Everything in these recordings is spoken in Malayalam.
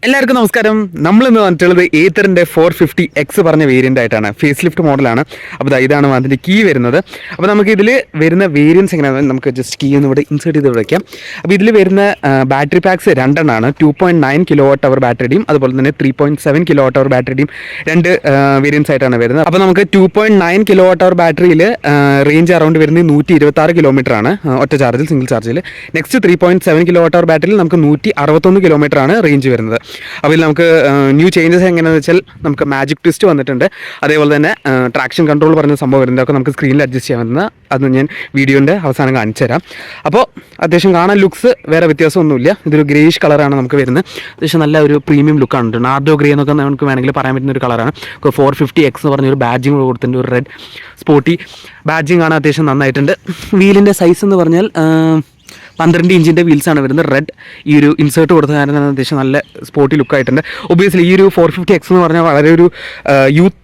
എല്ലാവർക്കും നമസ്കാരം. നമ്മളിന്ന് വന്നിട്ടുള്ളത് ഏത്തറിൻ്റെ 450X പറഞ്ഞ വേരിയൻ്റ് ആയിട്ടാണ്. ഫേസ് ലിഫ്റ്റ് മോഡലാണ്. അപ്പോൾ ഇതാണ് അതിൻ്റെ കീ വരുന്നത്. അപ്പോൾ നമുക്ക് ഇതിൽ വരുന്ന വേരിയൻസ് എങ്ങനെയാണ് നമുക്ക് ജസ്റ്റ് കീ ഒന്ന് ഇവിടെ ഇൻസേർട്ട് ചെയ്ത് വയ്ക്കാം. അപ്പോൾ ഇതിൽ വരുന്ന ബാറ്ററി പാക്സ് രണ്ടെണ്ണമാണ്. 2.9 kWh ബാറ്ററിയും അതുപോലെ തന്നെ 3.7 kWh ബാറ്ററിയും രണ്ട് വേരിയൻസ് ആയിട്ടാണ് വരുന്നത്. അപ്പോൾ നമുക്ക് 2.9 kWh ബാറ്ററിയിൽ റേഞ്ച് അറൗണ്ട് വരുന്നത് 126 km ആണ് ഒറ്റ ചാർജിൽ, സിംഗിൾ ചാർജിൽ. നെക്സ്റ്റ് 3.7 kWh ബാറ്ററിയിൽ നമുക്ക് 161 km ആണ് റേഞ്ച് വരുന്നത്. അപ്പോൾ ഇതിൽ നമുക്ക് ന്യൂ ചേഞ്ചസ് എങ്ങനെയാണെന്ന് വെച്ചാൽ നമുക്ക് മാജിക് ട്വിസ്റ്റ് വന്നിട്ടുണ്ട്. അതേപോലെ തന്നെ ട്രാക്ഷൻ കൺട്രോൾ പറഞ്ഞ സംഭവം വരുന്നത് ഒക്കെ നമുക്ക് സ്ക്രീനിൽ അഡ്ജസ്റ്റ് ചെയ്യാവുന്ന അത് ഞാൻ വീഡിയോൻ്റെ അവസാനം കാണിച്ചു തരാം. അപ്പോൾ അത്യാവശ്യം കാണാൻ ലുക്സ് വേറെ വ്യത്യാസമൊന്നുമില്ല. ഇതൊരു ഗ്രേഷ് കളറാണ് നമുക്ക് വരുന്നത്. അത്യാവശ്യം നല്ല ഒരു പ്രീമിയം ലുക്കാണ്. നാർഡോ ഗ്രേ എന്നൊക്കെ നമുക്ക് വേണമെങ്കിൽ പറയാൻ പറ്റുന്ന ഒരു കളറാണ്. 450X എന്ന് പറഞ്ഞൊരു ബാഡ്ജിങ് കൊടുത്തിട്ടുണ്ട്. ഒരു റെഡ് സ്പോർട്ടി ബാഡ്ജിങ് കാണാൻ അത്യാവശ്യം നന്നായിട്ടുണ്ട്. വീലിൻ്റെ സൈസ് എന്ന് പറഞ്ഞാൽ 12 ഇഞ്ചിൻ്റെ വീൽസാണ് വരുന്നത്. റെഡ് ഈ ഒരു ഇൻസേർട്ട് കൊടുത്ത കാരണം അത്യാവശ്യം നല്ല സ്പോർട്ടി ലുക്കായിട്ടുണ്ട്. ഒബ്വിയസ്ലി ഈ ഒരു 450X എന്ന് പറഞ്ഞാൽ വളരെ ഒരു യൂത്ത്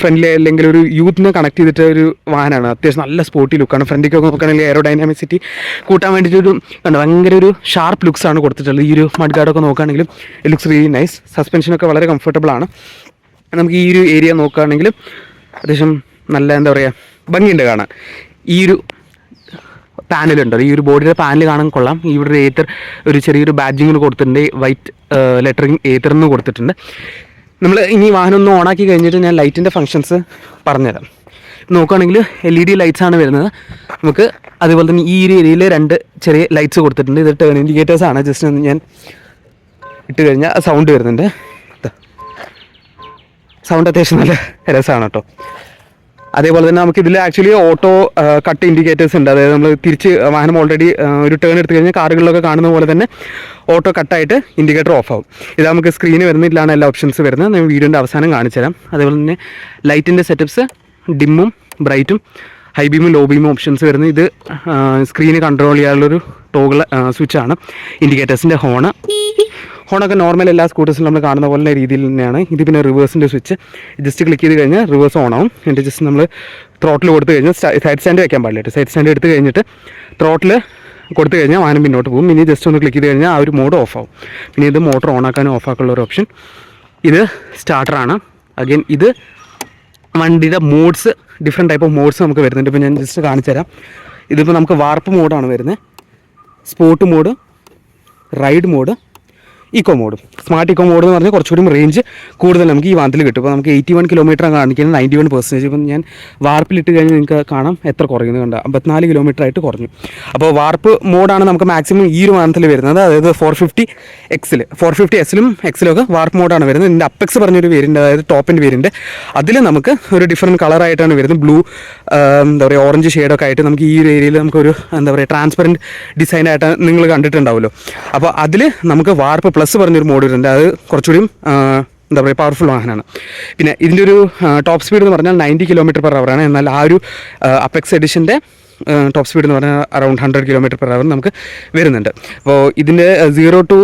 ഫ്രണ്ട്ലി അല്ലെങ്കിൽ ഒരു യൂത്തിനെ കണക്ട് ചെയ്തിട്ട് ഒരു വാഹനമാണ്. അത്യാവശ്യം നല്ല സ്പോർട്ടി ലുക്കാണ്. ഫ്രണ്ടിക്കൊക്കെ നോക്കുകയാണെങ്കിൽ എയറോഡൈനാമിസിറ്റി കൂട്ടാൻ വേണ്ടിയിട്ടൊരു ഭയങ്കര ഒരു ഷാർപ്പ് ലുക്സാണ് കൊടുത്തിട്ടുള്ളത്. ഈ ഒരു മഡ് ഗാർഡൊക്കെ നോക്കുകയാണെങ്കിലും ഇറ്റ് ലുക്സ് റിയലി നൈസ്. സസ്പെൻഷനൊക്കെ വളരെ കംഫർട്ടബിളാണ്. നമുക്ക് ഈ ഒരു ഏരിയ നോക്കുകയാണെങ്കിലും അത്യാവശ്യം നല്ല എന്താ പറയുക ഭംഗിയുണ്ട് കാണാൻ. ഈ ഒരു പാനലുണ്ട്, ഈ ഒരു ബോഡിയുടെ പാനൽ കാണാൻ കൊള്ളാം. ഇവിടെ ഒരു ഏത്തർ ഒരു ചെറിയൊരു ബാഡ്ജിങ്ങിന് കൊടുത്തിട്ടുണ്ട്. വൈറ്റ് ലെറ്ററിങ് ഏത്തറിന് കൊടുത്തിട്ടുണ്ട്. നമ്മൾ ഇനി വാഹനം ഒന്ന് ഓണാക്കി കഴിഞ്ഞിട്ട് ഞാൻ ലൈറ്റിൻ്റെ ഫങ്ഷൻസ് പറഞ്ഞുതരാം. നോക്കുകയാണെങ്കിൽ LED ലൈറ്റ്സാണ് വരുന്നത് നമുക്ക്. അതുപോലെ തന്നെ ഈ ഒരു ഏരിയയിൽ 2 ചെറിയ ലൈറ്റ്സ് കൊടുത്തിട്ടുണ്ട്. ഇത് ടേൺ ഇൻഡിക്കേറ്റേഴ്സാണ്. ജസ്റ്റ് ഒന്ന് ഞാൻ ഇട്ട് കഴിഞ്ഞാൽ സൗണ്ട് വരുന്നുണ്ട്. സൗണ്ട് അത്യാവശ്യം നല്ല രസമാണ് കേട്ടോ. അതേപോലെ തന്നെ നമുക്ക് ഇതിൽ ആക്ച്വലി ഓട്ടോ കട്ട് ഇൻഡിക്കേറ്റേഴ്സ് ഉണ്ട്. അതായത് നമ്മൾ തിരിച്ച് വാഹനം ഓൾറെഡി ഒരു ടേൺ എടുത്തു കഴിഞ്ഞാൽ കാറുകളിലൊക്കെ കാണുന്ന പോലെ തന്നെ ഓട്ടോ കട്ടായിട്ട് ഇൻഡിക്കേറ്റർ ഓഫ് ആവും. ഇത് നമുക്ക് സ്ക്രീന് വരുന്നില്ലാണ് എല്ലാ ഓപ്ഷൻസ് വരുന്നത്. ഞാൻ വീഡിയോൻ്റെ അവസാനം കാണിച്ചു തരാം. അതേപോലെ തന്നെ ലൈറ്റിൻ്റെ സെറ്റപ്സ് ഡിമ്മും ബ്രൈറ്റും ഹൈ ബീമും ലോ ബീമും ഓപ്ഷൻസ് വരുന്നത്. ഇത് സ്ക്രീന് കൺട്രോൾ ചെയ്യാനുള്ളൊരു ടോഗിൾ സ്വിച്ചാണ്. ഇൻഡിക്കേറ്റേഴ്സിൻ്റെ ഹോണൊക്കെ നോർമൽ എല്ലാ സ്കൂട്ടേഴ്സിലും നമ്മൾ കാണുന്ന പോലെ രീതിയിൽ തന്നെയാണ്. ഇത് പിന്നെ റിവേഴ്സിൻ്റെ സ്വിച്ച് ജസ്റ്റ് ക്ലിക്ക് ചെയ്ത് കഴിഞ്ഞാൽ റിവേഴ്സ് ഓൺ ആവും. എന്നിട്ട് ജസ്റ്റ് നമ്മൾ ത്രോട്ടിൽ കൊടുത്തു കഴിഞ്ഞാൽ സൈഡ് സ്റ്റാൻഡ് വയ്ക്കാൻ പാടില്ല. സൈഡ് സ്റ്റാൻഡ് എടുത്ത് കഴിഞ്ഞിട്ട് ത്രോട്ടിൽ കൊടുത്തു കഴിഞ്ഞാൽ വാഹനം പിന്നോട്ട് പോകും. ഇനി ജസ്റ്റ് ഒന്ന് ക്ലിക്ക് ചെയ്ത് കഴിഞ്ഞാൽ ആ ഒരു മോഡ് ഓഫ് ആവും. പിന്നെ ഇത് മോട്ടർ ഓൺ ആക്കാനും ഓഫ് ആക്കാനുള്ള ഒരു ഓപ്ഷൻ. ഇത് സ്റ്റാർട്ടറാണ്. അഗൈൻ ഇത് വണ്ടിയുടെ modes, different type of modes നമുക്ക് വരുന്നുണ്ട്. ഇപ്പോൾ ഞാൻ ജസ്റ്റ് കാണിച്ചു തരാം. ഇതിപ്പോൾ നമുക്ക് വാർപ്പ് മോഡാണ് വരുന്നത്, sport mode, ride mode, eco mode. Smart eco mode എന്ന് പറഞ്ഞാൽ കുറച്ചുകൂടി റേഞ്ച് കൂടുതൽ നമുക്ക് ഈ വാഹനത്തിൽ കിട്ടും. ഇപ്പോൾ നമുക്ക് 81 km കാണിക്കുന്നത് 91%. ഇപ്പം ഞാൻ വാർപ്പിലിട്ട് കഴിഞ്ഞാൽ നിങ്ങൾക്ക് കാണാം എത്ര കുറയുന്നത് കണ്ട 54 km ആയിട്ട് കുറഞ്ഞു. അപ്പോൾ വാർപ്പ് മോഡാണ് നമുക്ക് മാക്സിമം ഈ ഒരു വാഹനത്തിൽ വരുന്നത്. അതായത് 450X 450S X വാർപ്പ് മോഡാണ് വരുന്നത്. ഇതിൻ്റെ അപ്പെക്സ് പറഞ്ഞൊരു വേരിയൻ്റ്, അതായത് ടോപ്പിൻ്റെ വേരിയൻ്റ്, അതിൽ നമുക്ക് ഒരു ഡിഫറെൻറ്റ് കളറായിട്ടാണ് വരുന്നത്. ബ്ലൂ എന്താ പറയുക ഓറഞ്ച് ഷെയ്ഡൊക്കെ ആയിട്ട് നമുക്ക് ഈ ഒരു ഏരിയയിൽ നമുക്കൊരു എന്താ പറയുക ട്രാൻസ്പെറൻറ്റ് ഡിസൈനായിട്ട് നിങ്ങൾ കണ്ടിട്ടുണ്ടാവുമല്ലോ. അപ്പോൾ അതിൽ നമുക്ക് വാർപ്പ് പ്ലസ് പറഞ്ഞൊരു മോഡ് വരുന്നുണ്ട്. അത് കുറച്ചുകൂടി എന്താ പറയുക പവർഫുൾ വാഹനമാണ്. പിന്നെ ഇതിൻ്റെ ഒരു ടോപ്പ് സ്പീഡ് എന്ന് പറഞ്ഞാൽ 90 km/h ആണ്. എന്നാൽ ആ ഒരു അപ്പെക്സ് എഡിഷൻ്റെ ടോപ്പ് സ്പീഡ് എന്ന് പറഞ്ഞാൽ അറൗണ്ട് 100 km/h നമുക്ക് വരുന്നുണ്ട്. അപ്പോൾ ഇതിൻ്റെ 0 to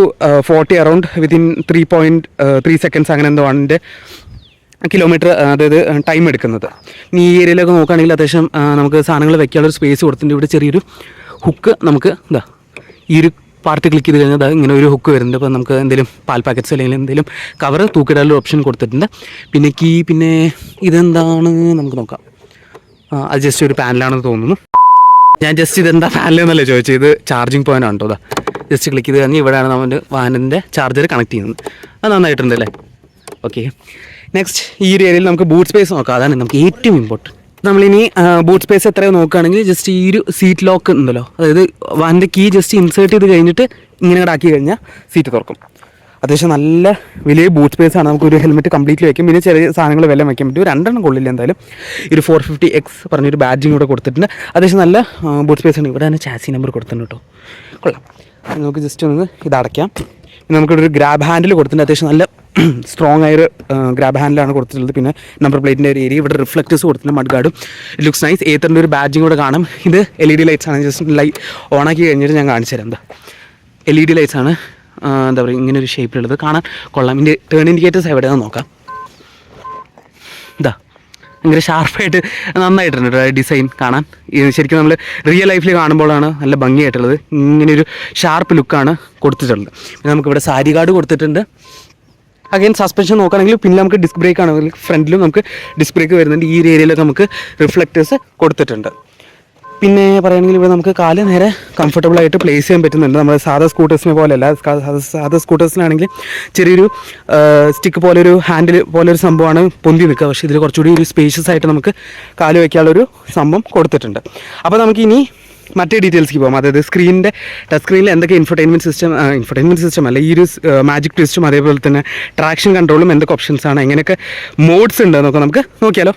40 അറൗണ്ട് വിത്തിൻ 3.3 seconds അങ്ങനെ എന്തോ ആണ് ഇതിൻ്റെ കിലോമീറ്റർ, അതായത് ടൈം എടുക്കുന്നത്. ഇനി ഈ ഏരിയയിലൊക്കെ നോക്കുകയാണെങ്കിൽ അത്യാവശ്യം നമുക്ക് സാധനങ്ങൾ വയ്ക്കാനുള്ളൊരു സ്പേസ് കൊടുത്തിട്ടുണ്ട്. ഇവിടെ ചെറിയൊരു ഹുക്ക് നമുക്ക് എന്താ ഈ ഒരു പാർട്ട് ക്ലിക്ക് ചെയ്ത് കഴിഞ്ഞാൽ ഇങ്ങനെ ഒരു ഹുക്ക് വരുന്നുണ്ട്. അപ്പോൾ നമുക്ക് എന്തെങ്കിലും പാൽ പാക്കറ്റ്സ് അല്ലെങ്കിൽ എന്തെങ്കിലും കവർ തൂക്കിടാനുള്ള ഓപ്ഷൻ കൊടുത്തിട്ടുണ്ട്. പിന്നെ കീ, പിന്നെ ഇതെന്താണ് നമുക്ക് നോക്കാം. അത് ജസ്റ്റ് ഒരു പാനലാണെന്ന് തോന്നുന്നു. ഞാൻ ജസ്റ്റ് ഇതെന്താ പാനലെന്നല്ലേ ചോദിച്ചത്. ഇത് ചാർജിങ് പോയിൻ്റ് ആണ് കേട്ടോ. ജസ്റ്റ് ക്ലിക്ക് ചെയ്ത് കഴിഞ്ഞാൽ ഇവിടെയാണ് നമ്മുടെ വാഹനത്തിൻ്റെ ചാർജർ കണക്ട് ചെയ്യുന്നത്. അത് നന്നായിട്ടുണ്ടല്ലേ. ഓക്കെ, നെക്സ്റ്റ് ഈ ഒരു ഏരിയയിൽ നമുക്ക് ബൂട്ട് സ്പേസ് നോക്കാം. അതാണ് നമുക്ക് ഏറ്റവും ഇമ്പോർട്ടൻറ്റ്. നമ്മളിനി ബൂട്ട് സ്പേസ് എത്രയോ നോക്കുകയാണെങ്കിൽ ജസ്റ്റ് ഈ ഒരു സീറ്റ് ലോക്ക് ഉണ്ടല്ലോ, അതായത് വാൻ്റെ കീ ജസ്റ്റ് ഇൻസേർട്ട് ചെയ്ത് കഴിഞ്ഞിട്ട് ഇങ്ങനെ ആക്കി കഴിഞ്ഞാൽ സീറ്റ് തുറക്കും. അത്യാവശ്യം നല്ല വലിയ ബൂട്ട് സ്പേസ് ആണ്. നമുക്കൊരു ഹെൽമെറ്റ് കംപ്ലീറ്റ്ലി വയ്ക്കും. പിന്നെ ചെറിയ സാധനങ്ങൾ വില വയ്ക്കാൻ പറ്റും. 2 കൊള്ളില്ല എന്തായാലും. ഈ ഒരു 450X പറഞ്ഞൊരു ബാഡ്ജിങ് കൂടെ കൊടുത്തിട്ടുണ്ട്. അത്യാവശ്യം നല്ല ബൂട്ട് സ്പേസ് ആണ്. ഇവിടെ തന്നെ ചാസി നമ്പർ കൊടുത്തിട്ടുണ്ട് കേട്ടോ. കൊള്ളാം. നമുക്ക് ജസ്റ്റ് ഒന്ന് ഇത് അടയ്ക്കാം. നമുക്കിവിടെ ഒരു ഗ്രാബ് ഹാൻഡിൽ കൊടുത്തിട്ടുണ്ട്. അത്യാവശ്യം നല്ല സ്ട്രോങ് ആയൊരു ഗ്രാബ് ഹാൻഡിലാണ് കൊടുത്തിട്ടുള്ളത്. പിന്നെ നമ്പർ പ്ലേറ്റിൻ്റെ ഒരു ഏരിയ ഇവിടെ റിഫ്ലക്റ്റേഴ്സ് കൊടുത്തിട്ടുണ്ട്. മഡ് ഗാർഡും ലുക്സ് നൈസ്. ഏത്തറിൻ്റെ ഒരു ബാഡ്ജിങ് കൂടെ കാണാം. ഇത് LED ലൈറ്റ്സ് ആണ്. ജസ്റ്റ് ലൈറ്റ് ഓണാക്കി കഴിഞ്ഞിട്ട് ഞാൻ കാണിച്ചു തരാം. എന്താ LED ലൈറ്റ്സ് ആണ്. എന്താ പറയുക ഇങ്ങനെ ഒരു ഷേപ്പിലുള്ളത് കാണാൻ കൊള്ളാം. ഇതിൻ്റെ ടേൺ ഇൻഡിക്കേറ്റേഴ്സ് എവിടെയാണെന്ന് നോക്കാം. ഇതാ ഭയങ്കര ഷാർപ്പായിട്ട് നന്നായിട്ടുണ്ട് ഡിസൈൻ കാണാൻ. ശരിക്കും നമ്മൾ റിയൽ ലൈഫിൽ കാണുമ്പോഴാണ് നല്ല ഭംഗിയായിട്ടുള്ളത്. ഇങ്ങനെയൊരു ഷാർപ്പ് ലുക്കാണ് കൊടുത്തിട്ടുള്ളത്. പിന്നെ നമുക്കിവിടെ സാരി കാർഡ് കൊടുത്തിട്ടുണ്ട്. അഗൈൻ സസ്പെൻഷൻ നോക്കുകയാണെങ്കിൽ പിന്നെ നമുക്ക് ഡിസ്ക് ബ്രേക്ക് ആണെങ്കിൽ ഫ്രണ്ടിലും നമുക്ക് ഡിസ്ക് ബ്രേക്ക് വരുന്നുണ്ട്. ഈ ഒരു ഏരിയയിലൊക്കെ നമുക്ക് റിഫ്ലക്റ്റേഴ്സ് കൊടുത്തിട്ടുണ്ട്. പിന്നെ പറയുകയാണെങ്കിൽ ഇവിടെ നമുക്ക് കാല് നേരെ കംഫർട്ടബിൾ ആയിട്ട് പ്ലേസ് ചെയ്യാൻ പറ്റുന്നുണ്ട്. നമ്മൾ സാധാ സ്കൂട്ടേഴ്സിനെ പോലെയല്ല. സാധാ സ്കൂട്ടേഴ്സിനാണെങ്കിൽ ചെറിയൊരു സ്റ്റിക്ക് പോലൊരു ഹാൻഡിൽ പോലൊരു സംഭവമാണ് പൊന്തി നിൽക്കുക. പക്ഷേ ഇതിൽ കുറച്ചുകൂടി ഒരു സ്പേഷ്യസ് ആയിട്ട് നമുക്ക് കാല് വയ്ക്കാനുള്ളൊരു സംഭവം കൊടുത്തിട്ടുണ്ട്. അപ്പോൾ നമുക്ക് ഇനി മറ്റേ ഡീറ്റെയിൽസ്ക്ക് പോകാം. അതായത് ടച്ച് സ്ക്രീനിൽ എന്തൊക്കെ ഇൻഫർടൈൻമെൻറ്റ് സിസ്റ്റം അല്ല ഈ ഒരു മാജിക് ട്വിസ്റ്റും അതേപോലെ തന്നെ ട്രാക്ഷൻ കൺട്രോളും എന്തൊക്കെ ഓപ്ഷൻസ് ആണ്, എങ്ങനെയൊക്കെ മോഡ്സ് ഉണ്ട് എന്നൊക്കെ നമുക്ക് നോക്കിയാലോ.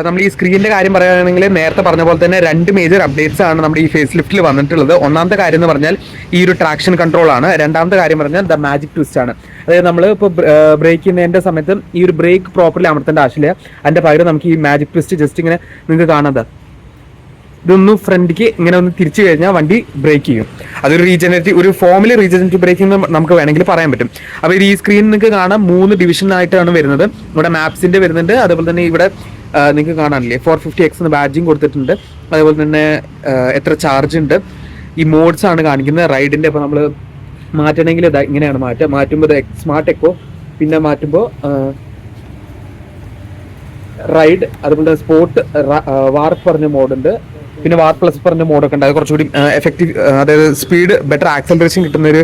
നമ്മൾ ഈ സ്ക്രീനിൻ്റെ കാര്യം പറയുകയാണെങ്കിൽ നേരത്തെ പറഞ്ഞ പോലെ തന്നെ 2 മേജർ അപ്ഡേറ്റ്സ് ആണ് നമ്മുടെ ഈ ഫേസ് ലിഫ്റ്റിൽ വന്നിട്ടുള്ളത്. ഒന്നാമത്തെ കാര്യം എന്ന് പറഞ്ഞാൽ ഈ ഒരു ട്രാക്ഷൻ കൺട്രോൾ ആണ്. രണ്ടാമത്തെ കാര്യം പറഞ്ഞാൽ ദ മാജിക് ട്വിസ്റ്റ് ആണ്. അതായത് നമ്മൾ ഇപ്പോൾ ബ്രേക്ക് ചെയ്യുന്നതിൻ്റെ സമയത്ത് ഈ ഒരു ബ്രേക്ക് പ്രോപ്പർലി അമർത്തേണ്ട ആവശ്യമില്ല. അതിൻ്റെ പകരം നമുക്ക് ഈ മാജിക് ട്വിസ്റ്റ് ജസ്റ്റ് ഇങ്ങനെ നിങ്ങൾക്ക് കാണാതെ ഇതൊന്ന് ഫ്രണ്ടിക്ക് ഇങ്ങനെ ഒന്ന് തിരിച്ചു കഴിഞ്ഞാൽ വണ്ടി ബ്രേക്ക് ചെയ്യും. അതൊരു ഒരു ഫോമിൽ റീജനറേറ്റീവ് ബ്രേക്കിംഗ് നമുക്ക് വേണമെങ്കിൽ പറയാൻ പറ്റും. അപ്പോൾ ഈ സ്ക്രീൻ നിങ്ങൾക്ക് കാണാം 3 ഡിവിഷനായിട്ടാണ് വരുന്നത്. ഇവിടെ മാപ്സിൻ്റെ വരുന്നുണ്ട്, അതേപോലെ തന്നെ ഇവിടെ നിങ്ങൾക്ക് കാണാനില്ലേ 450X എന്ന് ബാഡ്ജിങ് കൊടുത്തിട്ടുണ്ട്. അതേപോലെ തന്നെ എത്ര ചാർജ് ഉണ്ട്, ഈ മോഡ്സ് ആണ് കാണിക്കുന്നത് റൈഡിൻ്റെ. അപ്പോൾ നമ്മൾ മാറ്റണമെങ്കിൽ ഇങ്ങനെയാണ് മാറ്റുമ്പോൾ സ്മാർട്ട് എക്കോ, പിന്നെ മാറ്റുമ്പോൾ റൈഡ്, അതുപോലെ തന്നെ സ്പോർട്ട്, വാർപ്പ് പറഞ്ഞ മോഡുണ്ട്, പിന്നെ വാർ പ്ലസ് പറഞ്ഞ മോഡൊക്കെ ഉണ്ട്. അത് കുറച്ചുകൂടി എഫക്റ്റീവ്, അതായത് സ്പീഡ് ബെറ്റർ ആക്സലറേഷൻ കിട്ടുന്ന ഒരു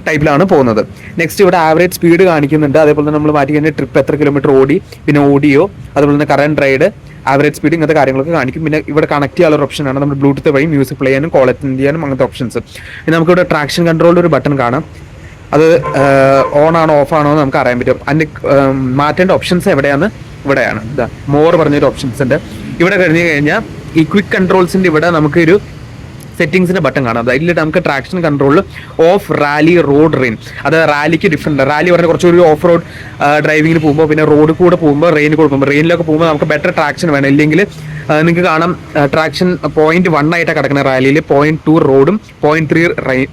ടൈപ്പിലാണ് പോകുന്നത്. നെക്സ്റ്റ് ഇവിടെ ആവറേജ് സ്പീഡ് കാണിക്കുന്നുണ്ട്. അതേപോലെ തന്നെ നമ്മൾ മാറ്റി കഴിഞ്ഞാൽ ട്രിപ്പ് എത്ര കിലോമീറ്റർ ഓടി, പിന്നെ ഓഡിയോ, അതുപോലെ തന്നെ കറണ്ട് റൈഡ്, ആവറേജ് സ്പീഡ്, ഇങ്ങനത്തെ കാര്യങ്ങളൊക്കെ കാണിക്കും. പിന്നെ ഇവിടെ കണക്ട് ചെയ്യാനുള്ള ഓപ്ഷനാണ്. നമ്മൾ ബ്ലൂടൂത്ത് വഴി മ്യൂസിക് പ്ലേ ചെയ്യാനും കോൾ അറ്റൻഡ് ചെയ്യാനും അങ്ങനത്തെ ഓപ്ഷൻസ്. പിന്നെ നമുക്കിവിടെ ട്രാക്ഷൻ കൺട്രോളിൽ ഒരു ബട്ടൺ കാണാം. അത് ഓൺ ആണോ ഓഫ് ആണോ എന്ന് നമുക്ക് അറിയാൻ പറ്റും. അതിൻ്റെ മാറ്റേണ്ട ഓപ്ഷൻസ് എവിടെയാണ്? ഇവിടെയാണ്. ഇതാ മോർ പറഞ്ഞൊരു ഓപ്ഷൻസ് ഉണ്ട്. ഇവിടെ കഴിഞ്ഞ് കഴിഞ്ഞാൽ ഈ ക്വിക്ക് കൺട്രോൾസിൻ്റെ ഇവിടെ നമുക്കൊരു സെറ്റിംഗ്സിൻ്റെ ബട്ടൺ കാണാം. അതിൽ നമുക്ക് ട്രാക്ഷൻ കൺട്രോളിൽ ഓഫ്, റാലി, റോഡ്, റെയിൻ. അത് റാലിക്ക് ഡിഫറെൻറ്റ്. റാലി പറഞ്ഞാൽ കുറച്ചൊരു ഓഫ് റോഡ് ഡ്രൈവിങ്ങിന് പോകുമ്പോൾ, പിന്നെ റോഡ് കൂടെ പോകുമ്പോൾ, റെയിൻ കൊടുക്കുമ്പോൾ, റെയിനിലൊക്കെ പോകുമ്പോൾ നമുക്ക് ബെറ്റർ ട്രാക്ഷൻ വേണം. ഇല്ലെങ്കിൽ നിങ്ങൾക്ക് കാണാം ട്രാക്ഷൻ 0.1 ആയിട്ടാണ് കിടക്കുന്നത് റാലിയിൽ, 0.2 റോഡും 0.3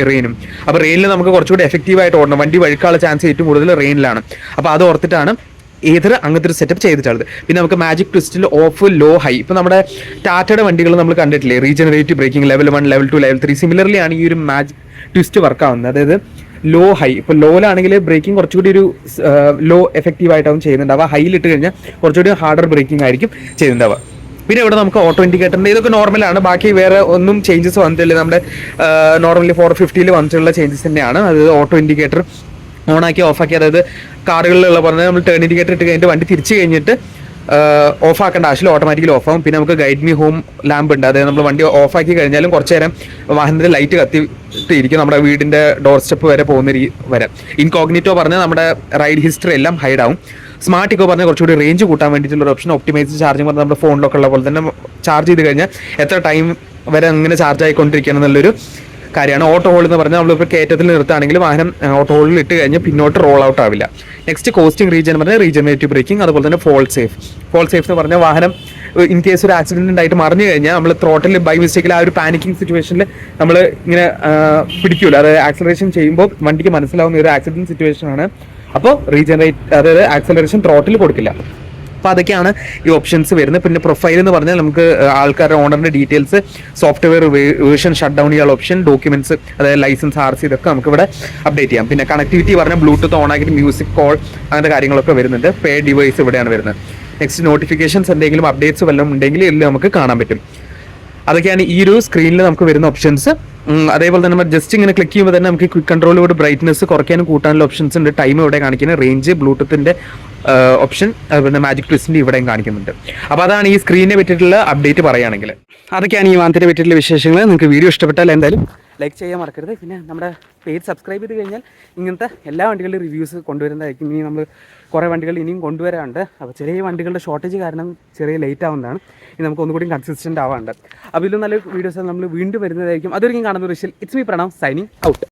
റെയിനും. അപ്പോൾ റെയിനിൽ നമുക്ക് കുറച്ചുകൂടി എഫക്റ്റീവായിട്ട് ഓടണം. വണ്ടി വഴുക്കാനുള്ള ചാൻസ് ഏറ്റവും കൂടുതൽ റെയിനിലാണ്. അപ്പോൾ അത് ഓർത്തിട്ടാണ് അങ്ങനത്തെ ഒരു സെറ്റപ്പ് ചെയ്തിട്ടുള്ളത്. പിന്നെ നമുക്ക് മാജിക് ട്വിസ്റ്റിൽ ഓഫ്, ലോ, ഹൈ. ഇപ്പോൾ നമ്മുടെ ടാറ്റയുടെ വണ്ടികൾ നമ്മൾ കണ്ടിട്ടില്ലേ, regenerative braking level 1, level 2, level 3. Similarly ആണ് ഈ ഒരു മാജിക് ട്വിസ്റ്റ് വർക്ക് ആവുന്നത്. അതായത് ലോ, ഹൈ. ഇപ്പോൾ ലോയിലാണെങ്കിൽ ബ്രേക്കിംഗ് കുറച്ചുകൂടി ഒരു ലോ എഫക്റ്റീവ് ആയിട്ടാവും ചെയ്യുന്നുണ്ടാവുക. ഹൈയിൽ ഇട്ട് കഴിഞ്ഞാൽ കുറച്ചുകൂടി ഹാർഡർ ബ്രേക്കിംഗ് ആയിരിക്കും ചെയ്യുന്നുണ്ടാവുക. പിന്നെ ഇവിടെ നമുക്ക് ഓട്ടോ ഇൻഡിക്കേറ്ററിൻ്റെ ഇതൊക്കെ നോർമലാണ്. ബാക്കി വേറെ ഒന്നും ചേഞ്ചസ് വന്നിട്ടില്ല. നമ്മുടെ നോർമലി 450 വന്നിട്ടുള്ള ചേഞ്ചസ് തന്നെയാണ്. അതായത് ഓട്ടോ ഇൻഡിക്കേറ്റർ ഓണാക്കി ഓഫാക്കി, അതായത് കാറുകളിലുള്ള പറഞ്ഞാൽ നമ്മൾ ടേൺ ഇൻഡിക്കേറ്റർ ഇട്ട് കഴിഞ്ഞിട്ട് വണ്ടി തിരിച്ച് കഴിഞ്ഞിട്ട് ഓഫാക്കേണ്ട ആവശ്യമില്ല, ഓട്ടോമാറ്റിക്കലി ഓഫാകും. പിന്നെ നമുക്ക് ഗൈഡ് മീ ഹോം ലാമ്പ് ഉണ്ട്. അതായത് നമ്മൾ വണ്ടി ഓഫാക്കി കഴിഞ്ഞാലും കുറച്ച് നേരം വാഹനത്തിൻ്റെ ലൈറ്റ് കത്തിയിട്ടിരിക്കും, നമ്മുടെ വീടിൻ്റെ ഡോർ സ്റ്റെപ്പ് വരെ പോകുന്ന വരെ. ഇൻകോഗ്നിറ്റോ പറഞ്ഞാൽ നമ്മുടെ റൈഡ് ഹിസ്റ്ററി എല്ലാം ഹൈഡ് ആവും. സ്മാർട്ട് ഇക്കോ പറഞ്ഞാൽ കുറച്ചുകൂടി റേഞ്ച് കൂട്ടാൻ വേണ്ടിയിട്ടുള്ള ഒരു ഓപ്ഷൻ. ഒപ്റ്റിമൈസ് ചാർജിങ് പറഞ്ഞാൽ നമ്മുടെ ഫോണിലൊക്കെ ഉള്ള പോലെ തന്നെ ചാർജ് ചെയ്ത് കഴിഞ്ഞാൽ എത്ര ടൈം വരെ അങ്ങനെ ചാർജ് ആയിക്കൊണ്ടിരിക്കണം എന്നുള്ളൊരു കാര്യമാണ്. ഓട്ടോ ഹോൾ എന്ന് പറഞ്ഞാൽ നമ്മളിപ്പോൾ കയറ്റത്തിൽ നിർത്തുകയാണെങ്കിൽ വാഹനം ഓട്ടോ ഹോളിൽ ഇട്ട് കഴിഞ്ഞാൽ പിന്നോട്ട് റോൾ ഔട്ട് ആവില്ല. നെക്സ്റ്റ് കോസ്റ്റിംഗ് റീജിയൻ പറഞ്ഞാൽ റീജനറേറ്റീവ് ബ്രേക്കിംഗ്, അതുപോലെ തന്നെ ഫോൾ സേഫ് എന്ന് പറഞ്ഞാൽ വാഹനം ഇൻ കേസ് ഒരു ആക്സിഡന്റ് ആയിട്ട് മറിഞ്ഞു കഴിഞ്ഞാൽ നമ്മൾ ത്രോട്ടിൽ ബൈ മിസ്റ്റേക്കിൽ ആ ഒരു പാനിക്കിംഗ് സിറ്റുവേഷനിൽ നമ്മൾ ഇങ്ങനെ പിടിക്കൂല. അതായത് ആക്സലറേഷൻ ചെയ്യുമ്പോൾ വണ്ടിക്ക് മനസ്സിലാവുന്ന ഒരു ആക്സിഡന്റ് സിറ്റുവേഷൻ ആണ്. അപ്പോൾ അതായത് ആക്സലറേഷൻ ത്രോട്ടിൽ കൊടുക്കില്ല. അപ്പോൾ അതൊക്കെയാണ് ഈ ഓപ്ഷൻസ് വരുന്നത്. പിന്നെ പ്രൊഫൈൽ എന്ന് പറഞ്ഞാൽ നമുക്ക് ആൾക്കാരുടെ ഓണറിൻ്റെ details, software version, shut down ചെയ്യാനുള്ള ഓപ്ഷൻ, ഡോക്യുമെന്റ്സ്, അതായത് ലൈസൻസ്, RC ഇതൊക്കെ നമുക്ക് ഇവിടെ അപ്ഡേറ്റ് ചെയ്യാം. പിന്നെ കണക്ടിവിറ്റി പറഞ്ഞാൽ ബ്ലൂടൂത്ത് ഓൺ ആക്കിയിട്ട് മ്യൂസിക്, കോൾ, അങ്ങനത്തെ കാര്യങ്ങളൊക്കെ വരുന്നുണ്ട്. പേ ഡിവൈസ് ഇവിടെയാണ് വരുന്നത്. നെക്സ്റ്റ് നോട്ടിഫിക്കേഷൻസ്, എന്തെങ്കിലും അപ്ഡേറ്റ്സ് വല്ലതും ഉണ്ടെങ്കിൽ ഇതിൽ നമുക്ക് കാണാൻ പറ്റും. അതൊക്കെയാണ് ഈ ഒരു സ്ക്രീനിൽ നമുക്ക് വരുന്ന ഓപ്ഷൻസ്. അതേപോലെ തന്നെ നമ്മൾ ജസ്റ്റ് ഇങ്ങനെ ക്ലിക്ക് ചെയ്യുമ്പോൾ തന്നെ നമുക്ക് ക്വിക്ക് കൺട്രോളിലൂടെ ബ്രൈറ്റ്നസ് കുറയ്ക്കാനും കൂട്ടാനുള്ള ഓപ്ഷൻസ് ഉണ്ട്. ടൈം ഇവിടെ കാണിക്കുന്നത്, റേഞ്ച്, ബ്ലൂടൂത്തിൻ്റെ ഓപ്ഷൻ, അതുപോലെ മാജിക് ട്വിസ്റ്റിൻ്റെ ഇവിടെയും കാണിക്കുന്നുണ്ട്. അപ്പോൾ അതാണ് ഈ സ്ക്രീനിനെ പറ്റിയിട്ടുള്ള അപ്ഡേറ്റ് പറയുകയാണെങ്കിൽ. അതൊക്കെയാണ് ഈ വാഹനത്തിനെ പറ്റിയിട്ടുള്ള വിശേഷങ്ങൾ. നിങ്ങൾക്ക് വീഡിയോ ഇഷ്ടപ്പെട്ടാൽ എന്തായാലും ലൈക്ക് ചെയ്യാൻ മറക്കരുത്. പിന്നെ നമ്മുടെ പേജ് സബ്സ്ക്രൈബ് ചെയ്ത് കഴിഞ്ഞാൽ ഇങ്ങനത്തെ എല്ലാ വണ്ടികളുടെ റിവ്യൂസ് കൊണ്ടുവരുന്നതായിരിക്കും. ഇനി നമ്മൾ കുറേ വണ്ടികൾ ഇനിയും കൊണ്ടുവരാറുണ്ട്. അപ്പോൾ ചെറിയ വണ്ടികളുടെ ഷോർട്ടേജ് കാരണം ചെറിയ ലേറ്റ് ആവുന്നതാണ്. ഇനി നമുക്ക് ഒന്നുകൂടി കൺസിസ്റ്റൻ്റ് ആവാറുണ്ട്. അപ്പോൾ ഇതിലും നല്ല വീഡിയോസ് നമ്മൾ വീണ്ടും വരുന്നതായിരിക്കും. അതൊരിക്കലും കാണുന്ന ഒരു വിഷയം. It's me Pranav, signing out.